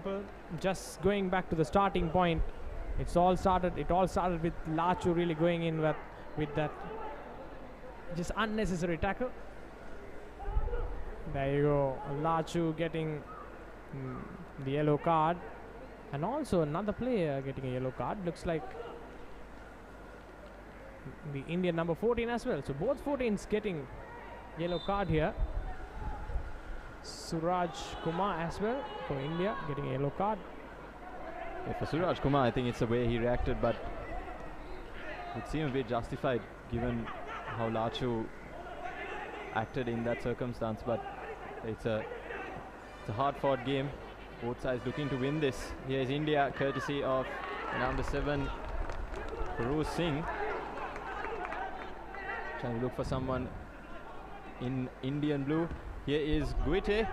simple. Just going back to the starting point. It all started with Lachu really going in with that just unnecessary tackle. There you go. Lachu getting the yellow card. And also another player getting a yellow card. Looks like the Indian number 14 as well. So both 14s getting yellow card here. Suraj Kumar as well for India getting a yellow card. Yeah, for Suraj Kumar, I think it's the way he reacted, but it seemed a bit justified given how Lachu acted in that circumstance. But it's a hard-fought game. Both sides looking to win this. Here's India, courtesy of number 7, Guru Singh. Trying to look for someone in Indian blue. Here is Guite. There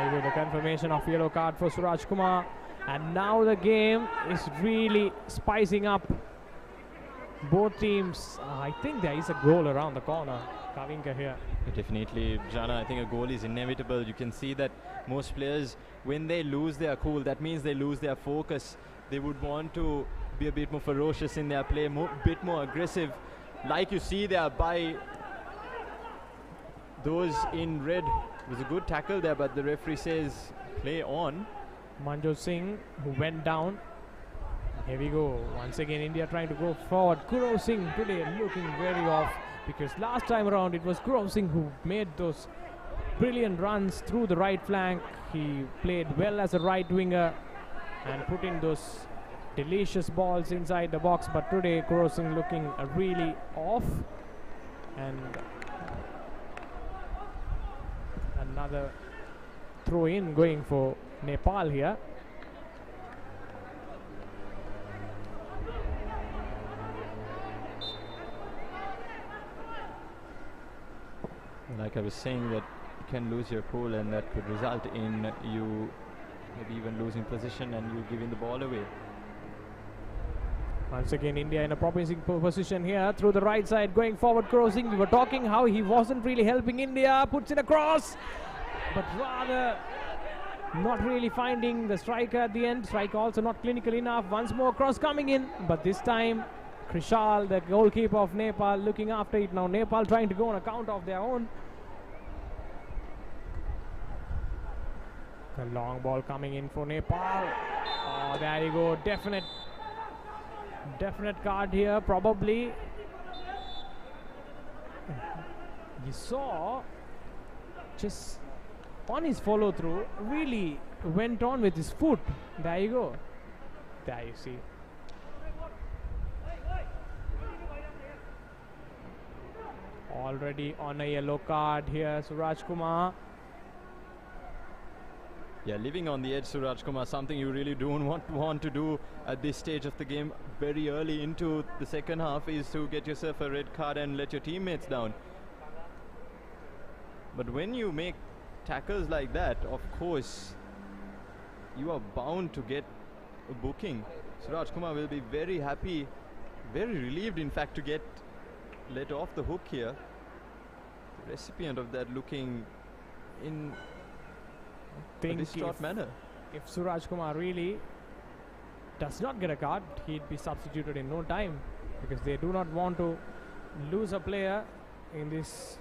you go, the confirmation of yellow card for Suraj Kumar. And now the game is really spicing up both teams. I think there is a goal around the corner. Kavinka here. Definitely, Jana, I think a goal is inevitable. You can see that most players, when they lose their cool, that means they lose their focus. They would want to be a bit more ferocious in their play, bit more aggressive. Like you see there by those in red. It was a good tackle there, but the referee says play on. Manjot Singh, who went down. Here we go. Once again, India trying to go forward. Guru Singh today looking very off, because last time around it was Guru Singh who made those brilliant runs through the right flank. He played well as a right winger and put in those delicious balls inside the box. But today, Guru Singh looking really off. And another throw in going for Nepal here. Like I was saying, that you can lose your cool and that could result in you maybe even losing position and you giving the ball away. Once again, India in a promising position here through the right side, going forward, crossing. We were talking how he wasn't really helping India. Puts in a cross, but rather not really finding the striker at the end. Striker also not clinical enough. Once more cross coming in, but this time Krishal, the goalkeeper of Nepal, looking after it. Now Nepal trying to go on account of their own. The long ball coming in for Nepal. Oh, there you go. Definite card here, probably. You saw just on his follow through, really went on with his foot. There you go. There you see. Already on a yellow card here, Suraj Kumar. Yeah, living on the edge, Suraj Kumar, something you really don't want to do at this stage of the game. Very early into the second half is to get yourself a red card and let your teammates down. But when you make tackles like that, of course, you are bound to get a booking. Suraj Kumar will be very happy, very relieved, in fact, to get let off the hook here. The recipient of that looking in a distraught manner. If Suraj Kumar really does not get a card, he'd be substituted in no time, because they do not want to lose a player in this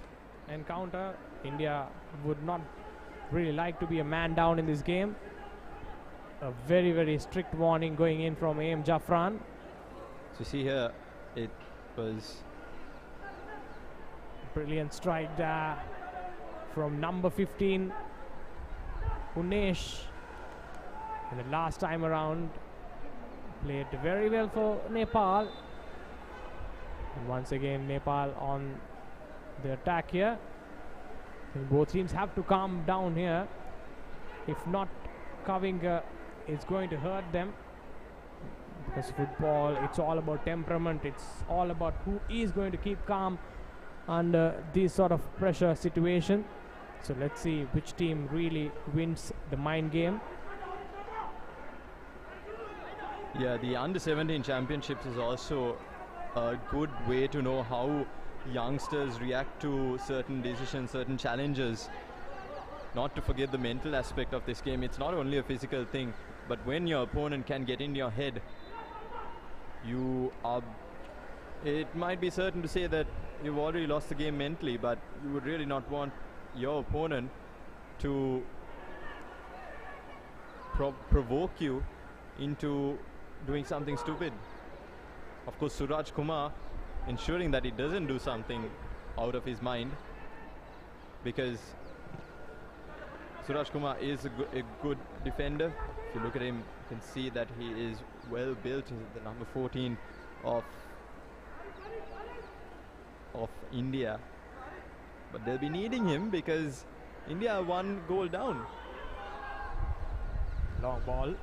encounter. India would not really like to be a man down in this game. A very, very strict warning going in from A.M. Jafran. So you see here, it was brilliant strike there from number 15, Unesh. And the last time around, played very well for Nepal. And once again, Nepal on the attack here. And both teams have to calm down here. If not, Kavinka is going to hurt them. Because football, it's all about temperament. It's all about who is going to keep calm under this sort of pressure situation. So let's see which team really wins the mind game. Yeah, the under-17 championships is also a good way to know how youngsters react to certain decisions, certain challenges. not to forget the mental aspect of this game. It's not only a physical thing, but when your opponent can get in your head, you are, it might be certain to say that you've already lost the game mentally, but you would really not want your opponent to provoke you into doing something stupid. Of course, Suraj Kumar ensuring that he doesn't do something out of his mind, because Suraj Kumar is a good defender. If you look at him, you can see that he is well built. He's the number 14 of India. But they'll be needing him because India are 1 goal down. Long ball.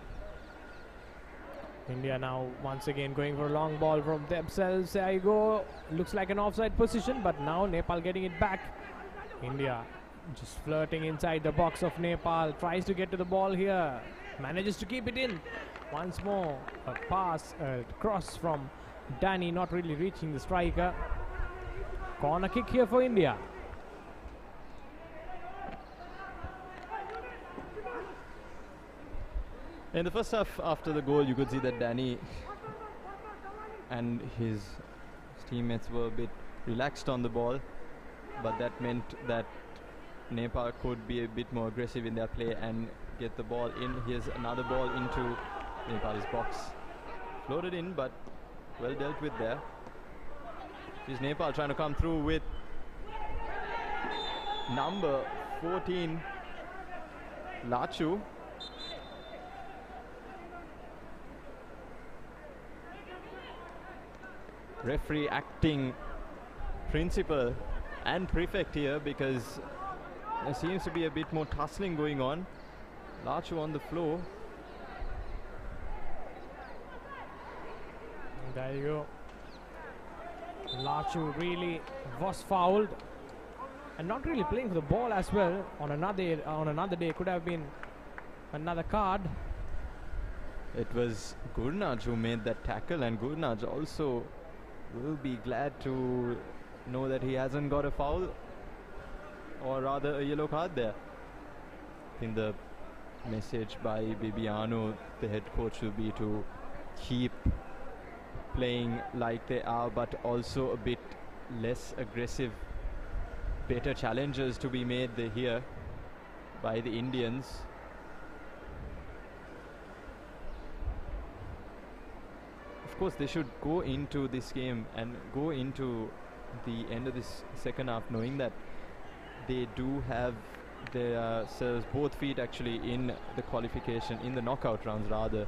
India now once again going for a long ball from themselves. There you go. Looks like an offside position, but now Nepal getting it back. India just flirting inside the box of Nepal. Tries to get to the ball here. Manages to keep it in. Once more, a pass, a cross from Danny, not really reaching the striker. Corner kick here for India. In the first half, after the goal, you could see that Danny and his teammates were a bit relaxed on the ball, but that meant that Nepal could be a bit more aggressive in their play and get the ball in. Here's another ball into Nepal's box. Floated in, but well dealt with there. Here's Nepal trying to come through with number 14, Lachu. Referee acting principal and prefect here, because there seems to be a bit more tussling going on. Lachu on the floor. There you go. Lachu really was fouled and not really playing for the ball as well. On another day could have been another card. It was Gurnaj who made that tackle, and Gurnaj also will be glad to know that he hasn't got a foul, or rather a yellow card there. I think the message by Bibiano, the head coach, will be to keep playing like they are, but also a bit less aggressive. Better challenges to be made here by the Indians. Of course, they should go into this game and go into the end of this second half knowing that they do have their both feet actually in the qualification, in the knockout rounds rather,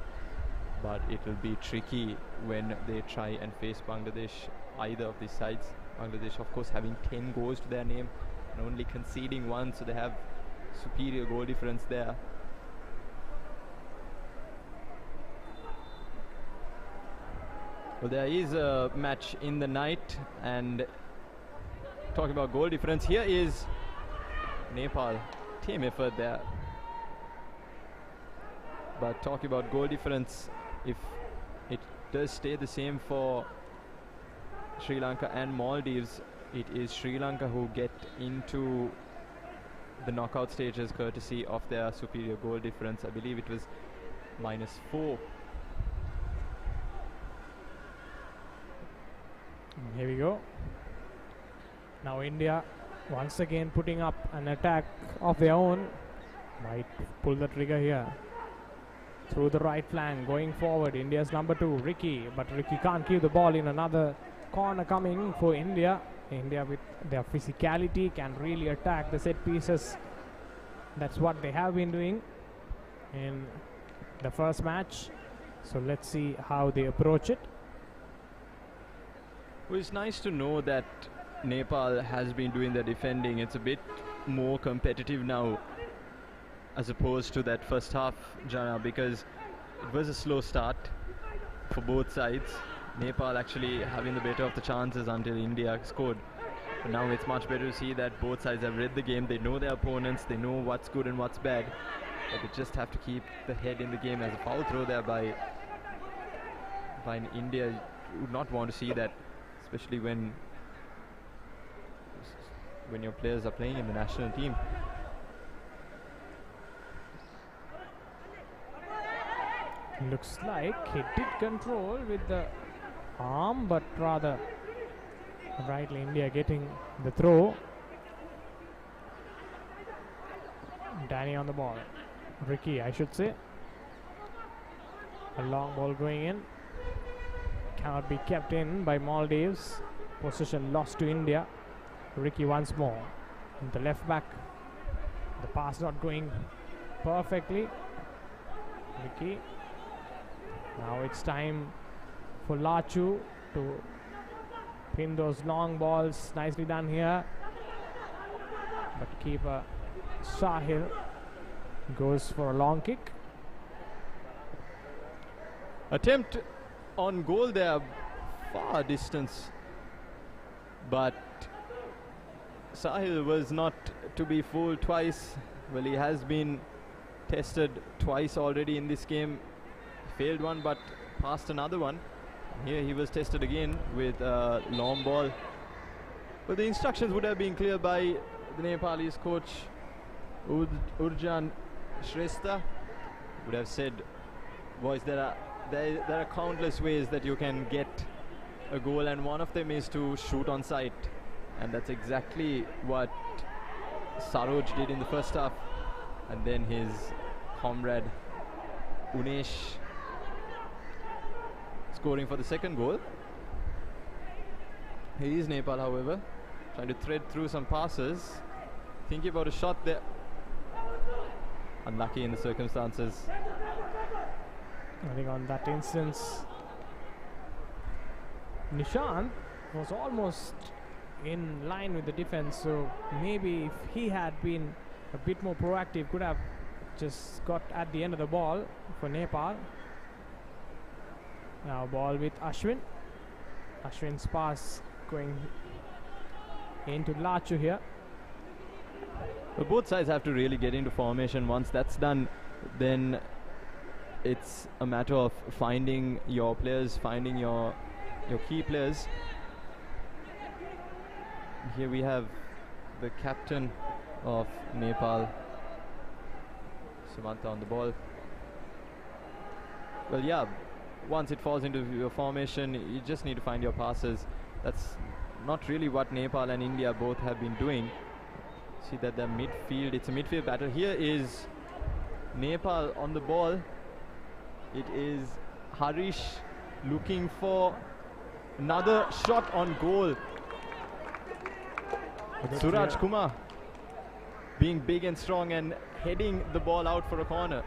but it will be tricky when they try and face Bangladesh, either of these sides. Bangladesh, of course, having 10 goals to their name and only conceding 1, so they have superior goal difference there. Well, there is a match in the night, and talking about goal difference, here is Nepal. Team effort there. But talking about goal difference, if it does stay the same for Sri Lanka and Maldives, it is Sri Lanka who get into the knockout stages courtesy of their superior goal difference. I believe it was -4. Here we go. Now India once again putting up an attack of their own. Might pull the trigger here. Through the right flank, going forward, India's number 2, Ricky. But Ricky can't keep the ball in. Another corner coming for India. India with their physicality can really attack the set pieces. That's what they have been doing in the first match. So let's see how they approach it. Well, it's nice to know that Nepal has been doing the defending. It's a bit more competitive now as opposed to that first half, Jana, because it was a slow start for both sides. Nepal actually having the better of the chances until India scored. But now it's much better to see that both sides have read the game. They know their opponents. They know what's good and what's bad. But they just have to keep the head in the game. As a foul throw there by India, you would not want to see that, especially when your players are playing in the national team. Looks like he did control with the arm, but rather rightly India getting the throw. Danny on the ball. Ricky, I should say. A long ball going in. Cannot be kept in by Maldives. Possession lost to India. Ricky once more. The left back. The pass not going perfectly. Ricky. Now it's time for Lachu to pin those long balls. Nicely done here. But keeper Sahil goes for a long kick. Attempt on goal there, far distance, but Sahil was not to be fooled twice. Well, he has been tested twice already in this game. Failed one but passed another one. Here he was tested again with a long ball. But the instructions would have been clear by the Nepalese coach Urjan Shrestha. Would have said, boys, there are countless ways that you can get a goal, and one of them is to shoot on sight, and that's exactly what Saroj did in the first half, and then his comrade Unesh scoring for the second goal. Here is Nepal, however, trying to thread through some passes, thinking about a shot there. Unlucky in the circumstances. I think on that instance, Nishant was almost in line with the defense, so maybe if he had been a bit more proactive, could have just got at the end of the ball for Nepal. Now ball with Ashwin. Ashwin's pass going into Lachu here. Well, both sides have to really get into formation. Once that's done, then it's a matter of finding your players, finding your key players. Here we have the captain of Nepal, Samantha, on the ball. Well, yeah, once it falls into your formation, you just need to find your passes. That's not really what Nepal and India both have been doing. See that the midfield, it's a midfield battle. Here is Nepal on the ball. It is Harish looking for another shot on goal. Suraj Kumar being big and strong and heading the ball out for a corner.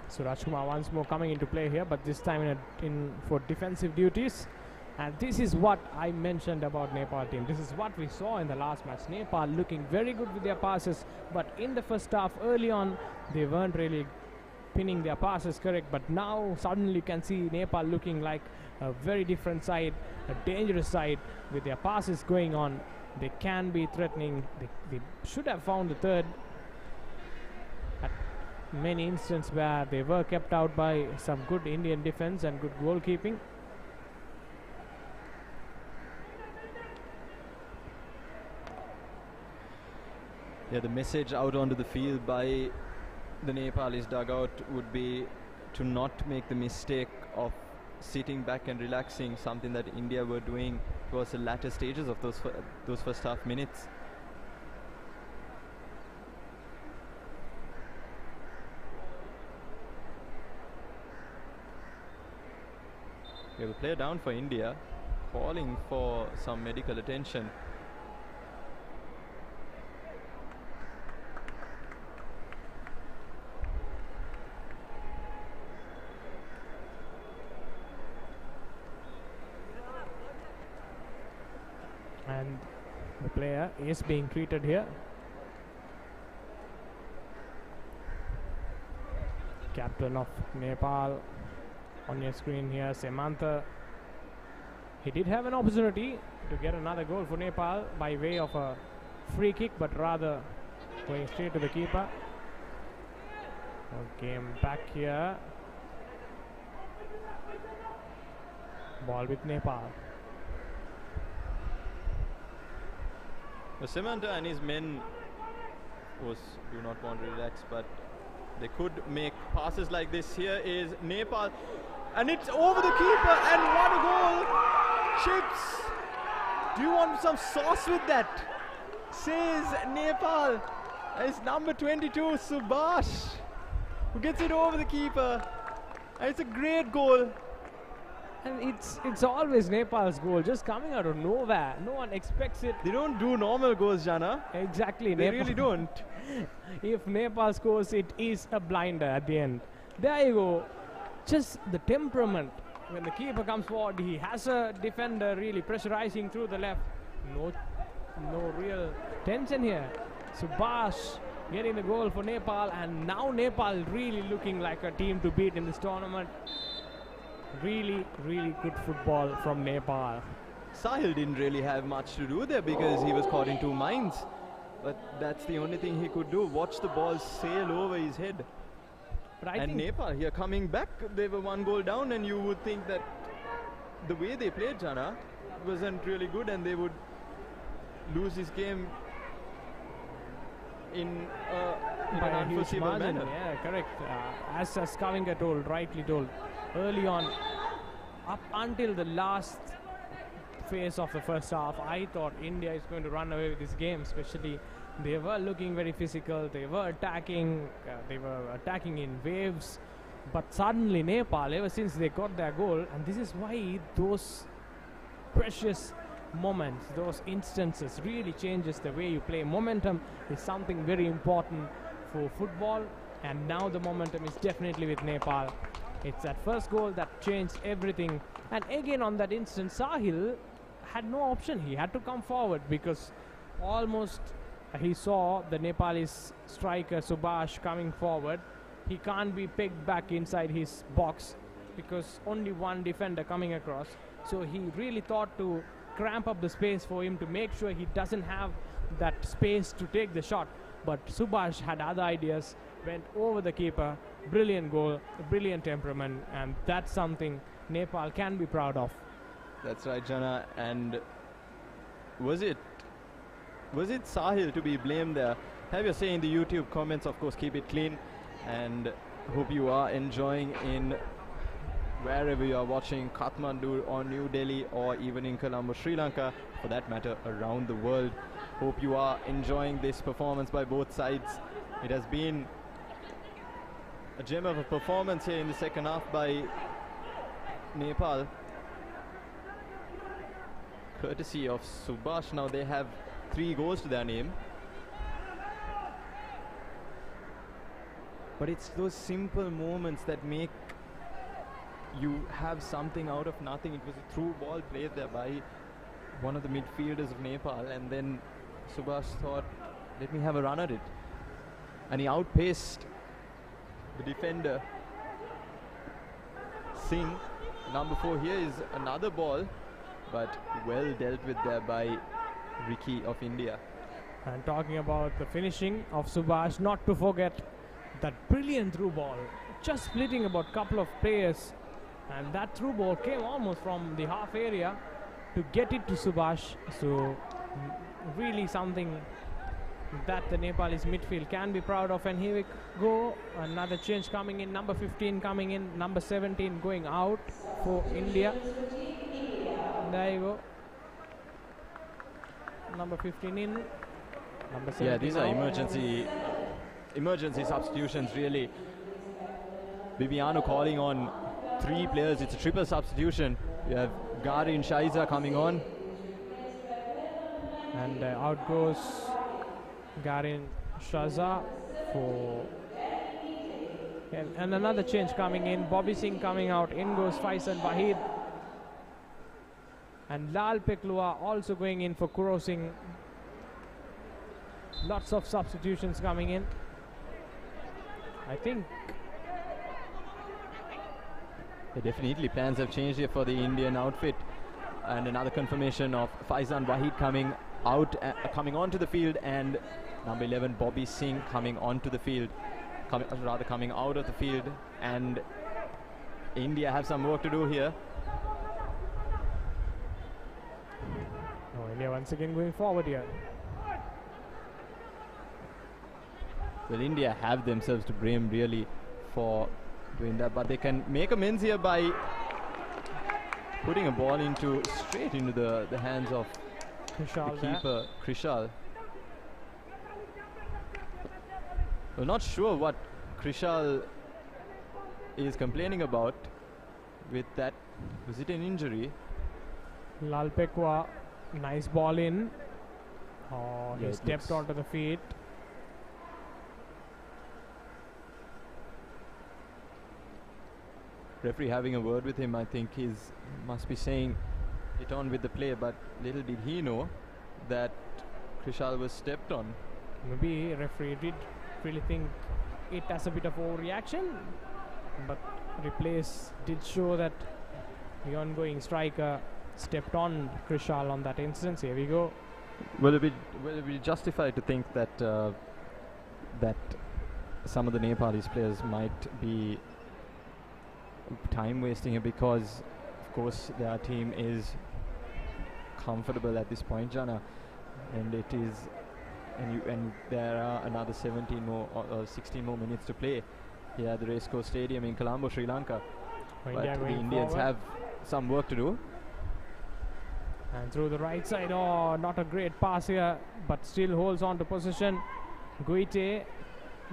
Suraj Kumar once more coming into play here, but this time in for defensive duties. And this is what I mentioned about Nepal team. This is what we saw in the last match. Nepal looking very good with their passes, but in the first half, early on, they weren't really pinning their passes correct. But now suddenly you can see Nepal looking like a very different side, a dangerous side with their passes going on. They can be threatening. They should have found the third at many instances where they were kept out by some good Indian defense and good goalkeeping. Yeah, the message out onto the field by the Nepalese dugout would be to not make the mistake of sitting back and relaxing, something that India were doing towards the latter stages of those first half minutes. We have a player down for India, calling for some medical attention. And the player is being treated here. Captain of Nepal on your screen here, Samantha. He did have an opportunity to get another goal for Nepal by way of a free kick, but rather going straight to the keeper. Game back here. Ball with Nepal. Samantha and his men, of course, do not want to relax, but They could make passes like this. Here is Nepal, and it's over the keeper, and what a goal! Chips, do you want some sauce with that? Says Nepal. It's number 22, Subhash, who gets it over the keeper. And it's a great goal. And it's always Nepal's goal, just coming out of nowhere. No one expects it. They don't do normal goals, Jana. Exactly. They really don't. If Nepal scores, it is a blinder at the end. There you go. Just the temperament. When the keeper comes forward, he has a defender really pressurizing through the left. No real tension here. Subhash getting the goal for Nepal, and now Nepal really looking like a team to beat in this tournament. Really good football from Nepal. Sahil didn't really have much to do there because he was caught in two minds. But that's the only thing he could do. Watch the ball sail over his head. But and Nepal here coming back, they were 1 goal down, and you would think that the way they played, Jana, wasn't really good, and they would lose this game in an unforeseeable manner. Yeah, correct. As Kavinga rightly told, early on, up until the last phase of the first half, I thought India is going to run away with this game. Especially, they were looking very physical. They were attacking. In waves. But suddenly, Nepal, ever since they got their goal, and this is why those precious moments, those instances really changes the way you play. Momentum is something very important for football, and now the momentum is definitely with Nepal. It's that first goal that changed everything. And again, on that instance, Sahil had no option. He had to come forward because almost he saw the Nepalese striker Subhash coming forward. He can't be pegged back inside his box because only one defender coming across. So he really thought to cramp up the space for him to make sure he doesn't have that space to take the shot. But Subhash had other ideas, went over the keeper. Brilliant goal, brilliant temperament, and that's something Nepal can be proud of. That's right, Jana. And was it Sahil to be blamed there? Have your say in the YouTube comments. Of course, keep it clean, and hope you are enjoying in wherever you are watching, Kathmandu or New Delhi or even in Colombo, Sri Lanka, for that matter around the world. Hope you are enjoying this performance by both sides. It has been a gem of a performance here in the second half by Nepal, courtesy of Subhash. Now they have 3 goals to their name. But it's those simple moments that make you have something out of nothing. It was a through ball played there by one of the midfielders of Nepal, and then Subhash thought, let me have a run at it. And he outpaced the defender. Singh, number 4. Here is another ball, but well dealt with there by Ricky of India. And talking about the finishing of Subhash, not to forget that brilliant through ball, just splitting about couple of players, and that through ball came almost from the half area to get it to Subhash. So really something that the Nepalese midfield can be proud of. And here we go, another change coming in, number 15 coming in, number 17 going out for India. There you go, number 15 in, number 17 yeah, these are out. emergency substitutions really. Bibiano calling on 3 players. It's a triple substitution. You have Garin Shaiza coming on, and out goes Garin Shaza for, and another change coming in, Bobby Singh coming out, in goes Faisal Wahid, and Lal Peklua also going in for Kuro Singh. Lots of substitutions coming in. I think definitely plans have changed here for the Indian outfit, and another confirmation of Faizan Wahid coming out, coming onto the field, and number 11 Bobby Singh coming onto the field, coming out of the field. And India have some work to do here. India once again going forward here. Well, India have themselves to blame really for doing that, but they can make amends here by putting a ball straight into the hands of Krishal the keeper, Krishal. Well, not sure what Krishal is complaining about with that. Was it an injury? Lalpekwa, nice ball in. Oh, Yeah, he stepped onto the feet. Referee having a word with him, I think must be saying it on with the play, but little did he know that Krishal was stepped on. Maybe referee did really think it as a bit of overreaction, but replays did show that the ongoing striker stepped on Krishal on that instance. Here we go. Will it be justified to think that that some of the Nepalese players might be time wasting here, because of course their team is comfortable at this point, Jana, and it is, and there are another 17 more or 16 more minutes to play here at the Racecourse Stadium in Colombo, Sri Lanka. But the Indians have some work to do. And through the right side, oh, not a great pass here, but still holds on to possession. Guite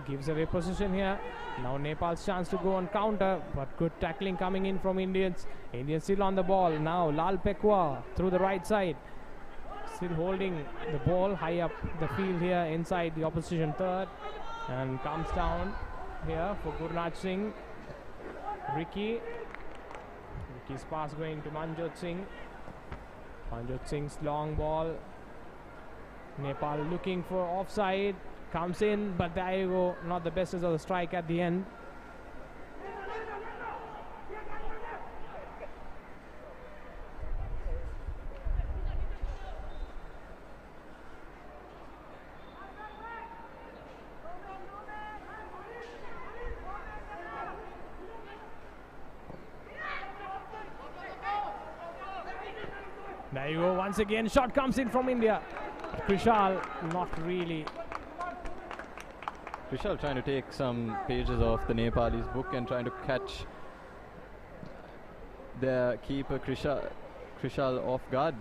gives away possession here. Now Nepal's chance to go on counter, but good tackling coming in from Indians. Indians still on the ball. Now Lalpekwa through the right side, still holding the ball high up the field here inside the opposition third, and comes down here for Gurnaj Singh. Ricky's pass going to Manjot Singh. Manjot Singh's long ball. Nepal looking for offside. Comes in, but there you go. Not the best of the strike at the end. There you go. Once again, shot comes in from India. Krishal not really. Krishal trying to take some pages off the Nepalese book and trying to catch their keeper Krishal off guard.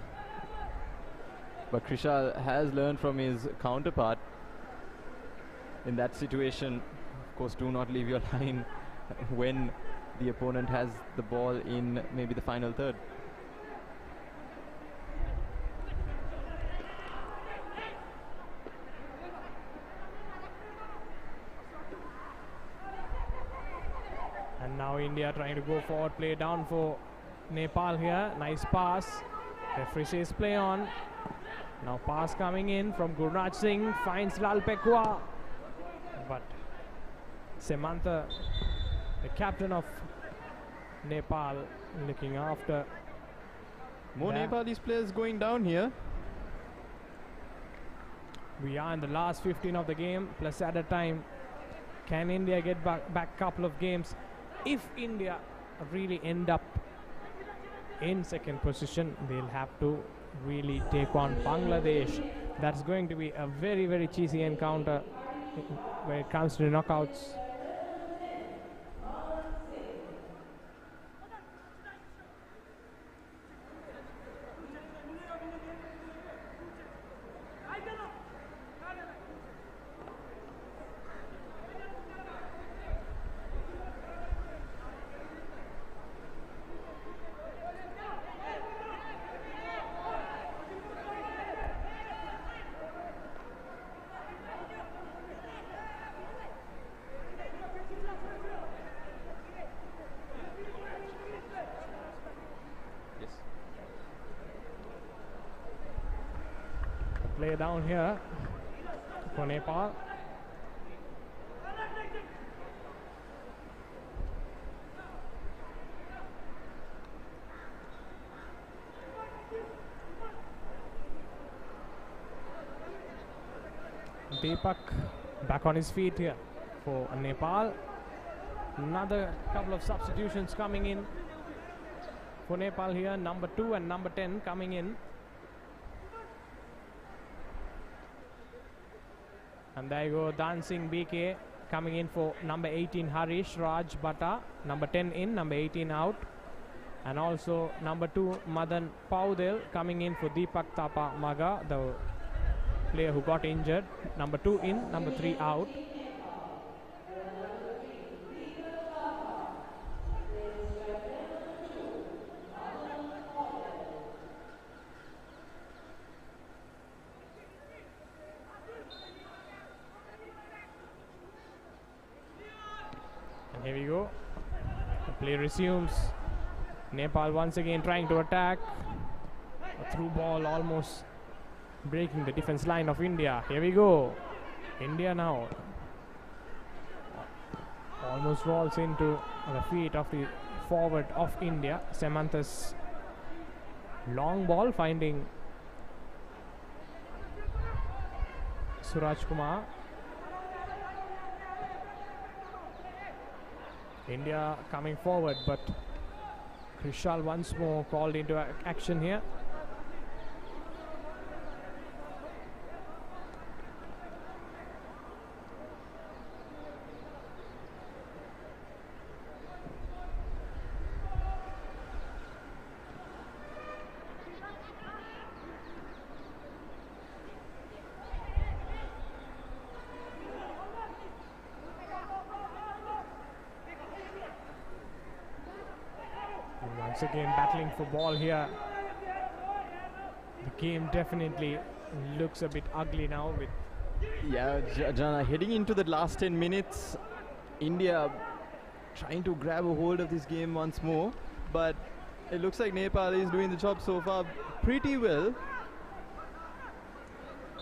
But Krishal has learned from his counterpart in that situation. Of course, do not leave your line when the opponent has the ball in maybe the final third. And now India trying to go forward, play down for Nepal here. Nice pass. Referee says play on. Now pass coming in from Gurnaj Singh, finds Lalpekwa. But Semantha, the captain of Nepal, looking after. More Nepalese players going down here. We are in the last 15 of the game, plus added time. Can India get back couple of games? If India really end up in second position, they'll have to really take on Bangladesh. That's going to be a very, very cheesy encounter when it comes to the knockouts. Play down here for Nepal. Deepak back on his feet here for Nepal. Another couple of substitutions coming in for Nepal here. Number 2 and number 10 coming in. And there you go, dancing BK coming in for number 18 Harish Raj Bhatta, number 10 in, number 18 out. And also number 2 Madan Paudel coming in for Deepak Tapa Maga, the player who got injured. Number 2 in, number 3 out. And here we go. The play resumes. Nepal once again trying to attack. A through ball almost breaking the defense line of India. Here we go. India now almost rolls into the feet of the forward of India. Samantha's long ball finding Suraj Kumar. India coming forward, but Krishal once more called into action here. Once again battling for ball here. The game definitely looks a bit ugly now with Jana, heading into the last 10 minutes, India trying to grab a hold of this game once more, but it looks like Nepal is doing the job so far pretty well.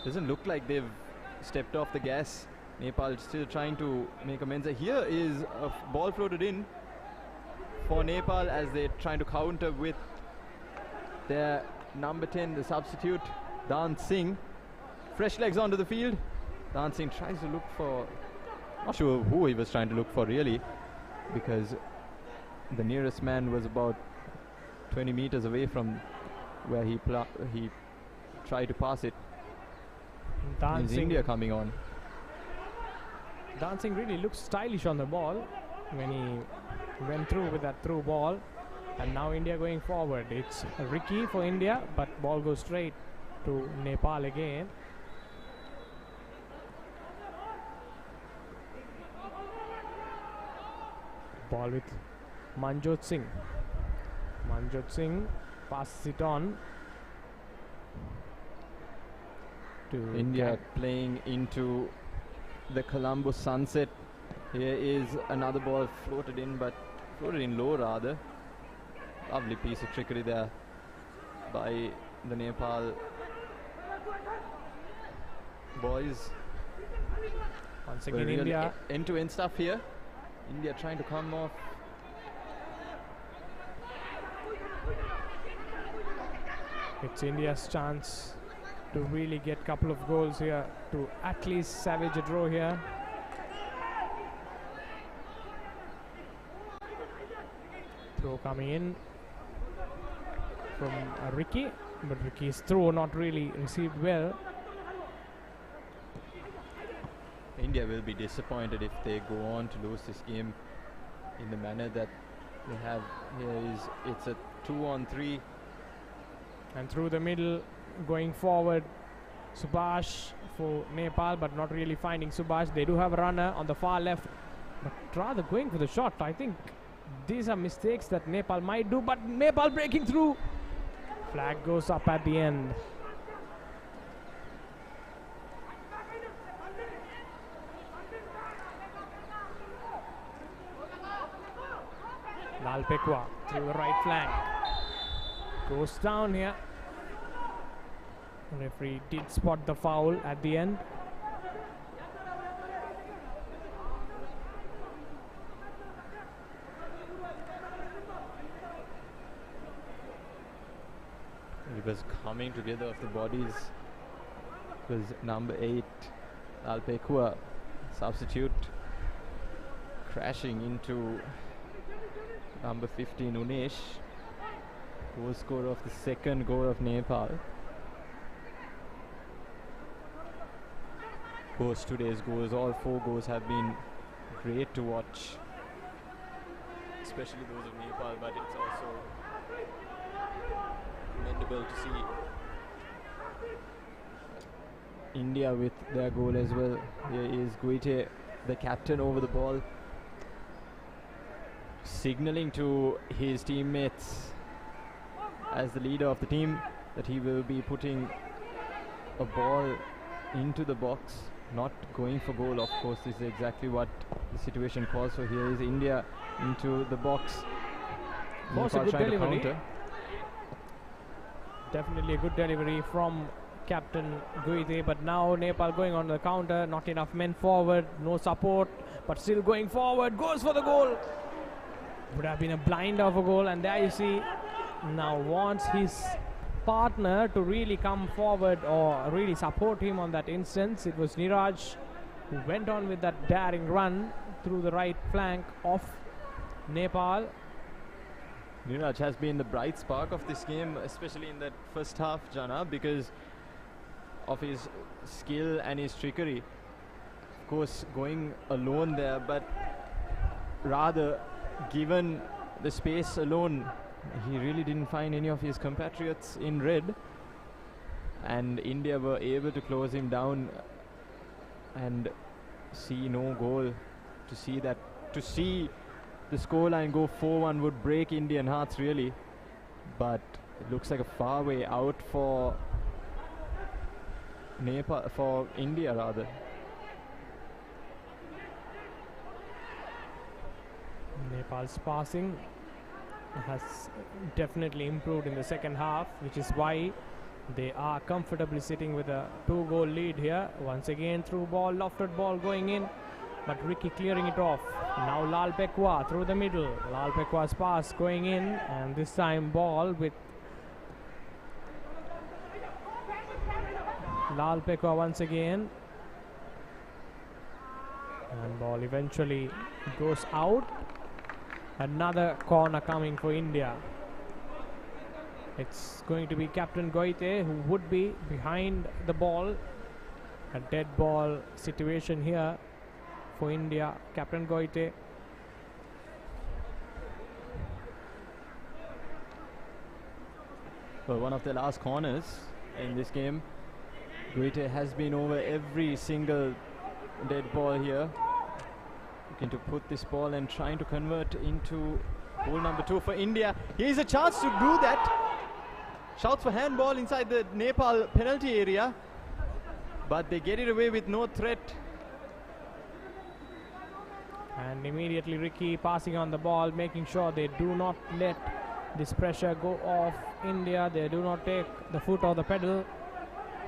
Doesn't look like they've stepped off the gas. Nepal still trying to make amends. Here is a ball floated in for Nepal as they're trying to counter with their number 10, the substitute, Dan Singh. Fresh legs onto the field. Dan Singh tries to look for, not sure who he was trying to look for really, because the nearest man was about 20 meters away from where he tried to pass it. Dan Singh, India coming on. Dan Singh really looks stylish on the ball when he went through with that through ball. And now India going forward. It's Ricky for India, but ball goes straight to Nepal again. Ball with Manjot Singh. Manjot Singh passes it on to India playing into the Colombo sunset. Here is another ball floated in, but floated in low rather. Lovely piece of trickery there by the Nepal boys. Once again India end-to-end stuff here. India trying to come off. It's India's chance to really get a couple of goals here to at least salvage a draw here. Throw coming in from Ricky, but Ricky's throw not really received well. India will be disappointed if they go on to lose this game in the manner that they have. Here is, it's a 2-on-3. And through the middle, going forward, Subhash for Nepal, but not really finding Subhash. They do have a runner on the far left, but rather going for the shot. I think these are mistakes that Nepal might do, but Nepal breaking through. Flag goes up at the end. Lal Pekwa through the right flank. Goes down here. Referee did spot the foul at the end. It was coming together of the bodies. It was number 8, Alpekua, substitute, crashing into number 15, Unesh, goal scorer of the second goal of Nepal. course, today's goals, all 4 goals have been great to watch, especially those of Nepal, but it's also commendable to see India with their goal as well. Here is Guite, the captain, over the ball, signaling to his teammates as the leader of the team that he will be putting a ball into the box, not going for goal. Of course, this is exactly what the situation calls for. Here is India into the box. Was a good delivery. Definitely a good delivery from Captain Guite, but now Nepal going on the counter. Not enough men forward, no support, but still going forward. Goes for the goal. Would have been a blind of a goal, and there you see, now wants his partner to really come forward or really support him on that instance. It was Niraj who went on with that daring run through the right flank of Nepal. Niraj has been the bright spark of this game, especially in that first half, Jana, because of his skill and his trickery. Of course, going alone there, but rather given the space alone, he really didn't find any of his compatriots in red, and India were able to close him down and see no goal. To see the scoreline go 4-1 would break Indian hearts really, but it looks like a far way out for Nepal, for India rather. Nepal's passing has definitely improved in the second half, which is why they are comfortably sitting with a 2-goal lead here. Once again, through ball, lofted ball going in, but Ricky clearing it off. Now Lal Pekwa through the middle. Lal Pekwa's pass going in, and this time ball with Lal Pekwa once again. And ball eventually goes out. Another corner coming for India. It's going to be Captain Guite who would be behind the ball. A dead ball situation here for India. Captain Guite. Well, one of the last corners in this game. Guite has been over every single dead ball here. Looking to put this ball and trying to convert into goal number 2 for India. Here's a chance to do that. Shouts for handball inside the Nepal penalty area, but they get it away with no threat. And immediately Ricky passing on the ball, making sure they do not let this pressure go off India. They do not take the foot off the pedal.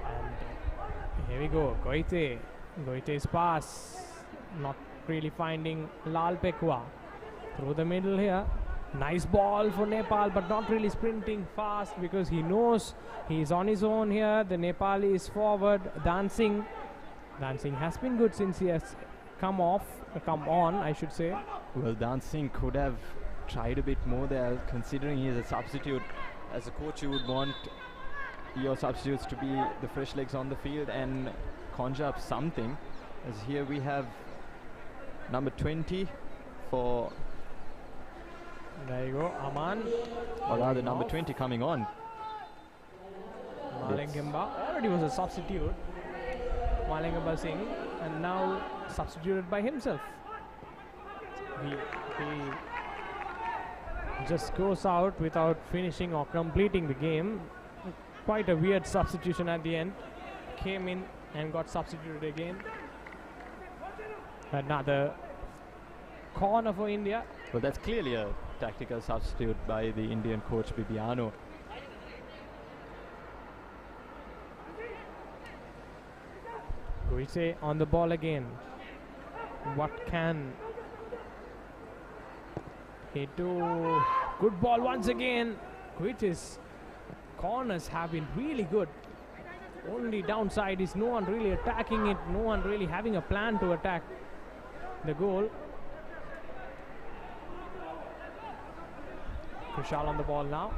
And here we go, Guite. Guite's pass, not really finding Lal Pekwa through the middle here. Nice ball for Nepal, but not really sprinting fast because he knows he's on his own here. The Nepali is forward. Dancing has been good since he has come on, I should say. Well, Dancing could have tried a bit more there, considering he is a substitute. As a coach, you would want your substitutes to be the fresh legs on the field and conjure up something. As here we have number 20 for... There you go, Aman. Or rather, number 20 coming on. Malengamba already was a substitute. Malengamba Singh, and now substituted by himself. He just goes out without finishing or completing the game. Quite a weird substitution at the end. Came in and got substituted again. Another corner for India. Well, that's clearly a tactical substitute by the Indian coach Bibiano. Guite on the ball again. What can he do? Good ball once again. Guite's corners have been really good. Only downside is no one really attacking it, no one really having a plan to attack the goal. Kushal on the ball now.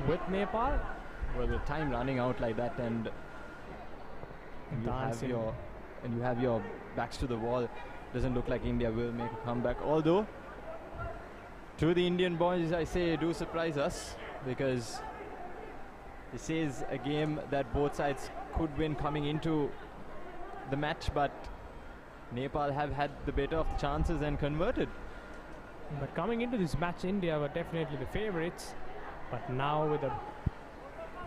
with Nepal. Well, with time running out like that, and you have your backs to the wall, doesn't look like India will make a comeback. Although, to the Indian boys, I say, do surprise us, because this is a game that both sides could win coming into the match, but Nepal have had the better of the chances and converted. But coming into this match, India were definitely the favorites. But now with the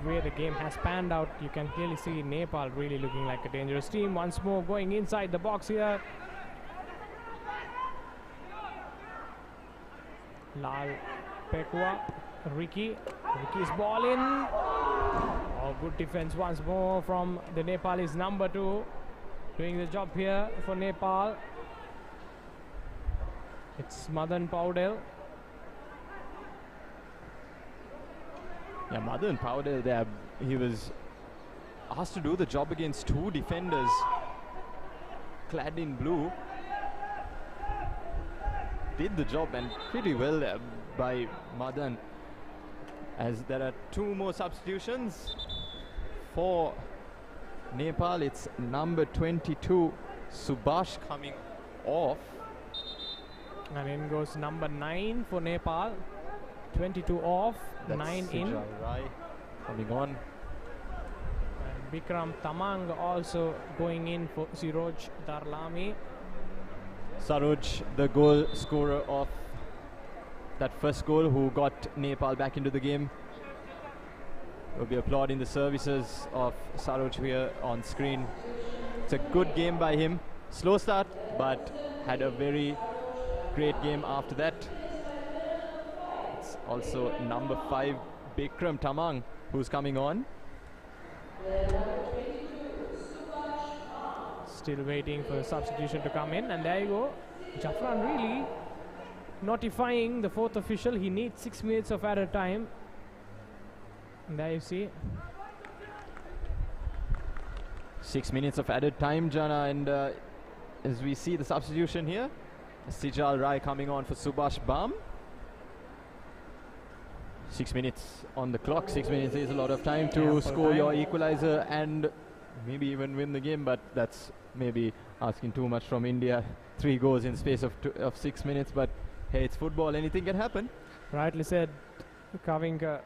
way the game has panned out, you can clearly see Nepal really looking like a dangerous team. Once more going inside the box here. Lal Pekwa, Riki's ball in. Oh, good defense once more from the Nepalese number 2. Doing the job here for Nepal. It's Madan Paudel. Yeah, Madan Paudel there, he was asked to do the job against 2 defenders clad in blue. Did the job, and pretty well there by Madan, as there are 2 more substitutions for Nepal. It's number 22 Subhash coming off, and in goes number 9 for Nepal. 22 off, that's 9 in. Rai coming on. And Bikram Tamang also going in for Siroj Darlami. Saroj, the goal scorer of that first goal, who got Nepal back into the game. We'll be applauding the services of Saroj here on screen. It's a good game by him. Slow start, but had a very great game after that. It's also number 5, Bikram Tamang, who's coming on. Still waiting for the substitution to come in, and there you go. Jafran really notifying the 4th official he needs 6 minutes of added time. And there you see 6 minutes of added time, Jana, and as we see the substitution here, Sijal Rai coming on for Subhash Bam. 6 minutes on the clock. 6 minutes is a lot of time to score your equalizer and maybe even win the game, but that's maybe asking too much from India. 3 goals in space of 6 minutes, but hey, it's football, anything can happen. Rightly said, Kavinka.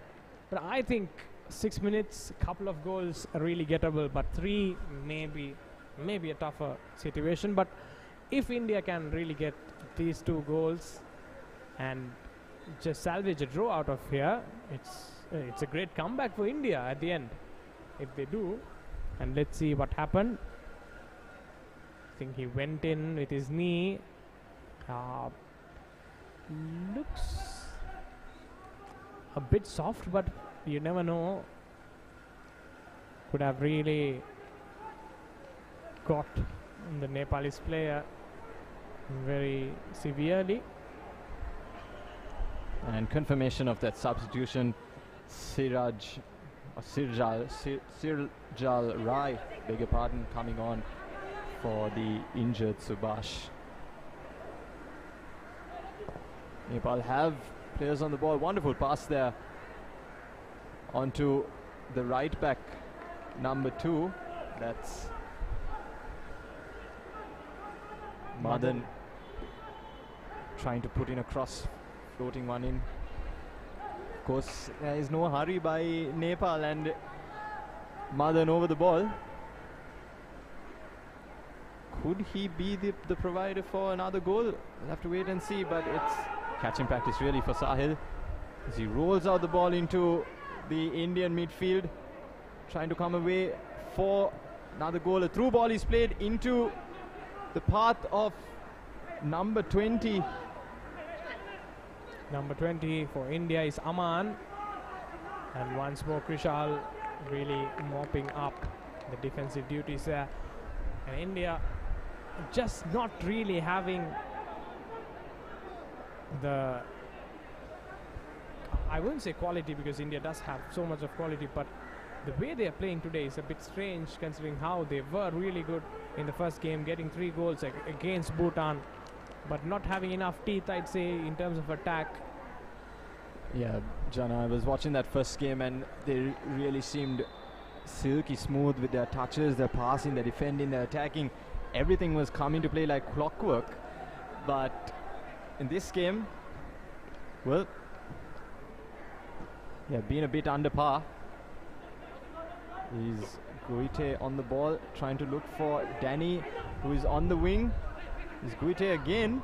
But I think 6 minutes, couple of goals are really gettable, but 3 maybe a tougher situation. But if India can really get these 2 goals and just salvage a draw out of here, it's a great comeback for India at the end, if they do. And let's see what happened. I think he went in with his knee. Looks a bit soft, but you never know. Could have really got the Nepalese player very severely. And confirmation of that substitution, Sirjal Rai, beg your pardon, coming on for the injured Subhash. Nepal have players on the ball. Wonderful pass there onto the right back, number 2. That's Madan trying to put in a cross, floating one in. Of course, there is no hurry by Nepal, and Madan over the ball. Could he be the provider for another goal? We'll have to wait and see, but it's catching practice really for Sahil as he rolls out the ball into the Indian midfield, trying to come away for another goal. A through ball is played into the path of number 20. Number 20 for India is Aman, and once more Krishal really mopping up the defensive duties there. And India just not really having the, I wouldn't say quality, because India does have so much of quality, but the way they are playing today is a bit strange, considering how they were really good in the first game, getting 3 goals against Bhutan, but not having enough teeth, I'd say, in terms of attack. Yeah, Jana, I was watching that first game and they really seemed silky smooth with their touches, their passing, their defending, their attacking. Everything was coming to play like clockwork. But in this game, well, yeah, being a bit under par. Is Guite on the ball, trying to look for Danny, who is on the wing. Is Guite again?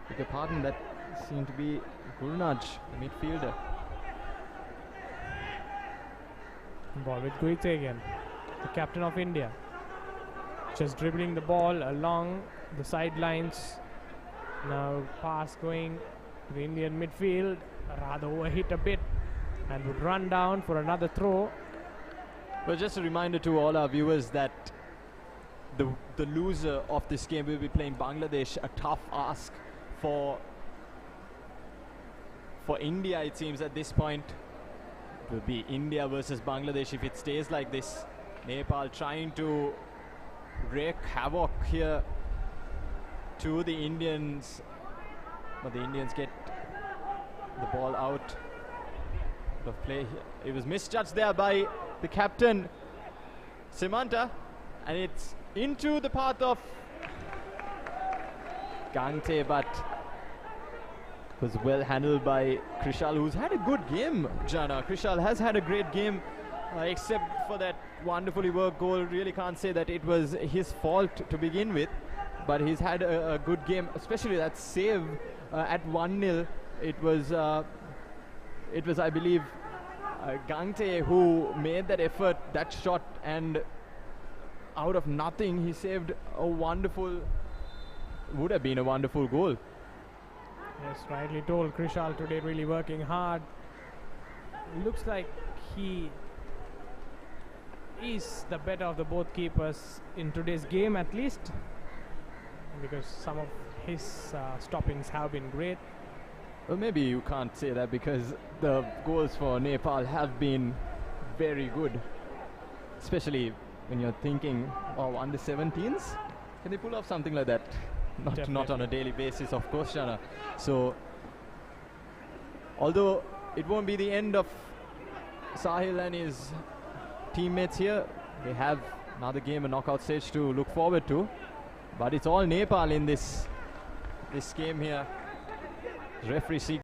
Beg your pardon, that seemed to be Gurnaj, the midfielder. Ball with Guite again, the captain of India. Just dribbling the ball along the sidelines. Now pass going to the Indian midfield. Rather overhit a bit and would run down for another throw. Well, just a reminder to all our viewers that the loser of this game will be playing Bangladesh. A tough ask for India, it seems, at this point. It will be India versus Bangladesh if it stays like this. Nepal trying to wreak havoc here to the Indians, but the Indians get the ball out of play. It was misjudged there by the captain Simanta, and it's into the path of Gangte, but was well handled by Krishal, who's had a good game. Jana, Krishal has had a great game, except for that wonderfully worked goal. Really can't say that it was his fault to begin with, but he's had a good game, especially that save at 1-0. It was, I believe, Gangte who made that effort, that shot, and out of nothing he saved a wonderful, would have been a wonderful goal. Yes, rightly told. Krishal today really working hard. Looks like he is the better of the both keepers in today's game, at least, because some of his stoppings have been great. Well, maybe you can't say that because the goals for Nepal have been very good, especially when you're thinking of under 17s. Can they pull off something like that? Not on a daily basis, of course, Shana. So, although it won't be the end of Sahil and his teammates here, they have another game, a knockout stage to look forward to. But it's all Nepal in this game here. Referee